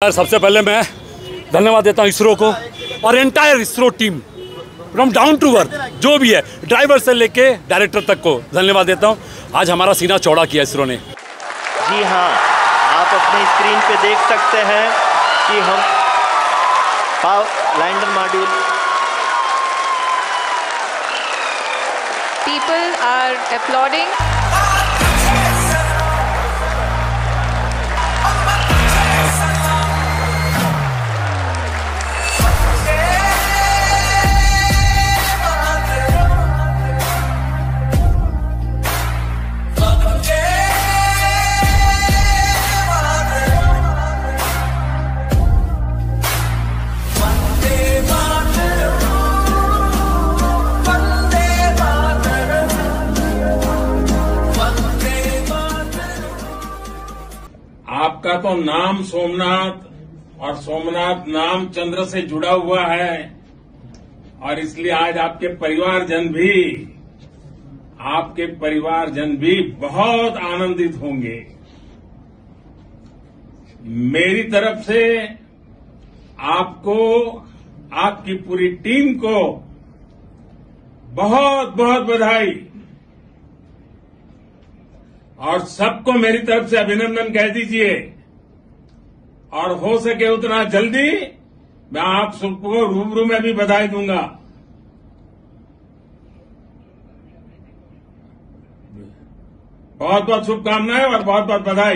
सबसे पहले मैं धन्यवाद देता हूँ इसरो को और entire ISRO team from down to earth, जो भी है ड्राइवर से लेके डायरेक्टर तक को धन्यवाद देता हूँ। आज हमारा सीना चौड़ा किया इसरो ने। जी हाँ, आप अपनी स्क्रीन पे देख सकते हैं कि हम lander module People are applauding. आपका तो नाम सोमनाथ और सोमनाथ नाम चंद्र से जुड़ा हुआ है और इसलिए आज आपके परिवारजन भी बहुत आनंदित होंगे। मेरी तरफ से आपको, आपकी पूरी टीम को बहुत बहुत बधाई और सबको मेरी तरफ से अभिनंदन कह दीजिए और हो सके उतना जल्दी मैं आप सबको रूबरू में भी बधाई दूंगा। बहुत बहुत शुभकामनाएं और बहुत बहुत बधाई।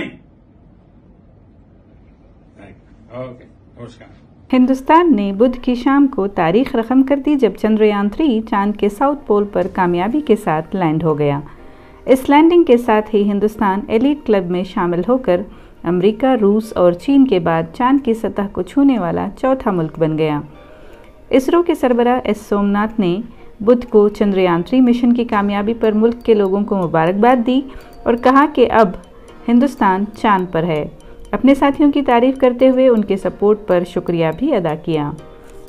ओके, नमस्कार। हिंदुस्तान ने बुध की शाम को तारीख रकम कर दी जब चंद्रयान 3 चांद के साउथ पोल पर कामयाबी के साथ लैंड हो गया। इस लैंडिंग के साथ ही हिंदुस्तान एलीट क्लब में शामिल होकर अमेरिका, रूस और चीन के बाद चांद की सतह को छूने वाला चौथा मुल्क बन गया। इसरो के सरबराह एस सोमनाथ ने बुध को चंद्रयान 3 मिशन की कामयाबी पर मुल्क के लोगों को मुबारकबाद दी और कहा कि अब हिंदुस्तान चांद पर है। अपने साथियों की तारीफ करते हुए उनके सपोर्ट पर शुक्रिया भी अदा किया।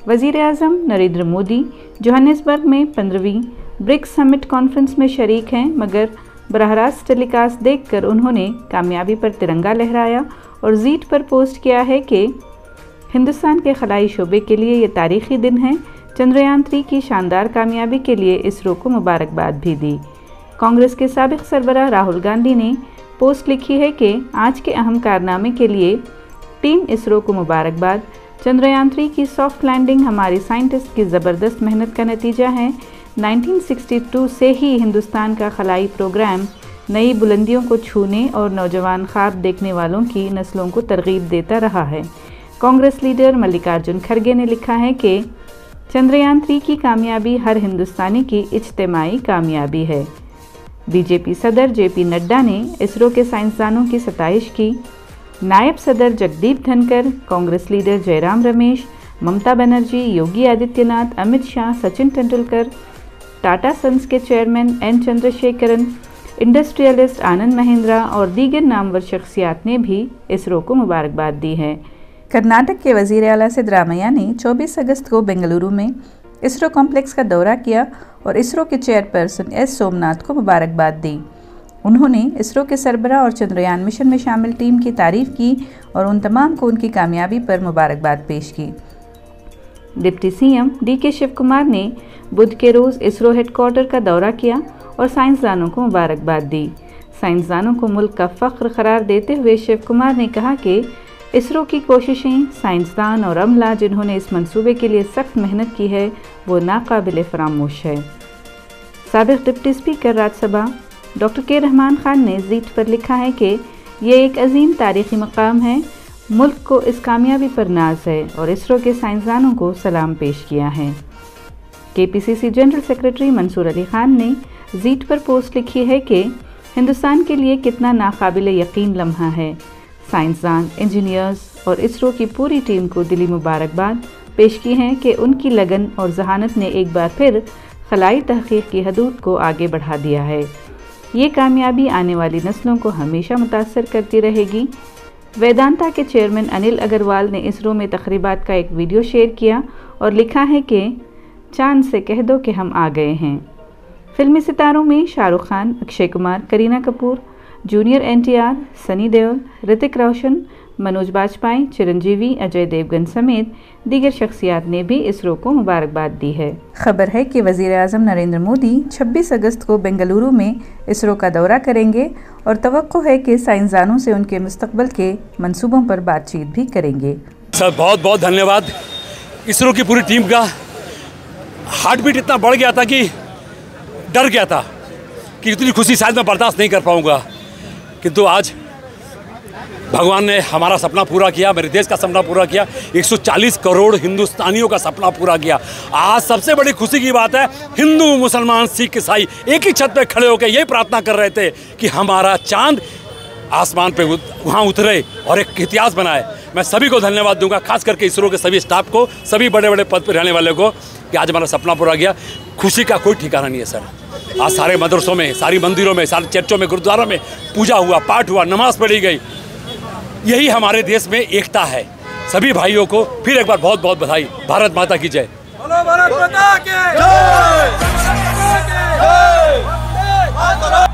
वज़ीर-ए-आज़म नरेंद्र मोदी जोहानिसबर्ग में 15वीं ब्रिक्स समिट कॉन्फ्रेंस में शरीक हैं, मगर बराह रास्त टेलीकास्ट देखकर उन्होंने कामयाबी पर तिरंगा लहराया और ज़ीट पर पोस्ट किया है कि हिंदुस्तान के खलाई शोबे के लिए ये तारीख़ी दिन है। चंद्रयान 3 की शानदार कामयाबी के लिए इसरो को मुबारकबाद भी दी। कांग्रेस के साबिक़ सरबराह राहुल गांधी ने पोस्ट लिखी है कि आज के अहम कारनामे के लिए टीम इसरो को मुबारकबाद। चंद्रयान 3 की सॉफ्ट लैंडिंग हमारी साइंटिस्ट की ज़बरदस्त मेहनत का नतीजा है। 1962 से ही हिंदुस्तान का खलाई प्रोग्राम नई बुलंदियों को छूने और नौजवान ख्वाब देखने वालों की नस्लों को तरगीब देता रहा है। कांग्रेस लीडर मल्लिकार्जुन खड़गे ने लिखा है कि चंद्रयान 3 की कामयाबी हर हिंदुस्तानी की इज्तिमाई कामयाबी है। बीजेपी सदर जेपी नड्डा ने इसरो के साइंसदानों की सताइश की। नायब सदर जगदीप धनकर, कांग्रेस लीडर जयराम रमेश, ममता बनर्जी, योगी आदित्यनाथ, अमित शाह, सचिन तेंदुलकर, टाटा सन्स के chairman N Chandrasekaran, industrialist Anand Mahindra और दीगर नामवर शख्सियात ने भी इसरो को मुबारकबाद दी है। कर्नाटक के वज़ीर आला सिद्धरामैया ने 24 अगस्त को बेंगलुरु में इसरो कॉम्प्लेक्स का दौरा किया और इसरो के चेयरपर्सन एस सोमनाथ को मुबारकबाद दी। उन्होंने इसरो के सरबराह और चंद्रयान मिशन में शामिल टीम की तारीफ की और उन तमाम को उनकी कामयाबी पर मुबारकबाद पेश की। Deputy CM DK Shivakumar ने बुध के रोज़ इसरो हेडक्वार्टर का दौरा किया और साइंसदानों को मुबारकबाद दी। साइंसदानों को मुल्क का फ़ख्र करार देते हुए शिव कुमार ने कहा कि इसरो की कोशिशें, साइंसदान और अमला जिन्होंने इस मंसूबे के लिए सख्त मेहनत की है, वो नाकाबिल फरामोश है। साबिक़ डिप्टी स्पीकर राज्यसभा डॉक्टर के रहमान खान ने ज़ीट पर लिखा है कि ये एक अजीम तारीख़ी मकाम है। मुल्क को इस कामयाबी पर नाज है और इसरो के साइंसदानों को सलाम पेश किया है। केपीसीसी जनरल सेक्रेटरी मंसूर अली खान ने ज़ीट पर पोस्ट लिखी है कि हिंदुस्तान के लिए कितना नाकाबिल यकीन लम्हा है। साइंसदान, इंजीनियर्स और इसरो की पूरी टीम को दिली मुबारकबाद पेश की हैं कि उनकी लगन और जहानत ने एक बार फिर खलाई तहक़ीक़ की हदूद को आगे बढ़ा दिया है। ये कामयाबी आने वाली नस्लों को हमेशा मुतासर करती रहेगी। वेदांता के चेयरमैन अनिल अग्रवाल ने इसरो में तकरीबात का एक वीडियो शेयर किया और लिखा है कि चांद से कह दो कि हम आ गए हैं। फिल्मी सितारों में शाहरुख खान, अक्षय कुमार, करीना कपूर, जूनियर एनटीआर, सनी देओल, ऋतिक रोशन, मनोज बाजपेयी, चिरंजीवी, अजय देवगन समेत दीगर शख्सियात ने भी इसरो को मुबारकबाद दी है। खबर है कि वज़ीर आज़म नरेंद्र मोदी 26 अगस्त को बेंगलुरु में इसरो का दौरा करेंगे और तवक्को है कि साइंसदानों से उनके मुस्तकबिल के मंसूबों पर बातचीत भी करेंगे। सर बहुत बहुत धन्यवाद। इसरो की पूरी टीम का हार्ट बीट इतना बढ़ गया था कि डर गया था कि इतनी खुशी शायद मैं बर्दाश्त नहीं कर पाऊंगा, किंतु आज भगवान ने हमारा सपना पूरा किया, मेरे देश का सपना पूरा किया, 140 करोड़ हिंदुस्तानियों का सपना पूरा किया। आज सबसे बड़ी खुशी की बात है, हिंदू, मुसलमान, सिख, ईसाई एक ही छत पे खड़े होकर यही प्रार्थना कर रहे थे कि हमारा चांद आसमान पे वहाँ उतरे और एक इतिहास बनाए। मैं सभी को धन्यवाद दूंगा, खास करके इसरो के सभी स्टाफ को, सभी बड़े बड़े पद पर रहने वाले को, कि आज हमारा सपना पूरा गया। खुशी का कोई ठिकाना नहीं है सर। आज सारे मदरसों में, सारी मंदिरों में, सारे चर्चों में, गुरुद्वारों में पूजा हुआ, पाठ हुआ, नमाज पढ़ी गई। यही हमारे देश में एकता है। सभी भाइयों को फिर एक बार बहुत बहुत बधाई। भारत माता की जय। भारत माता की जय।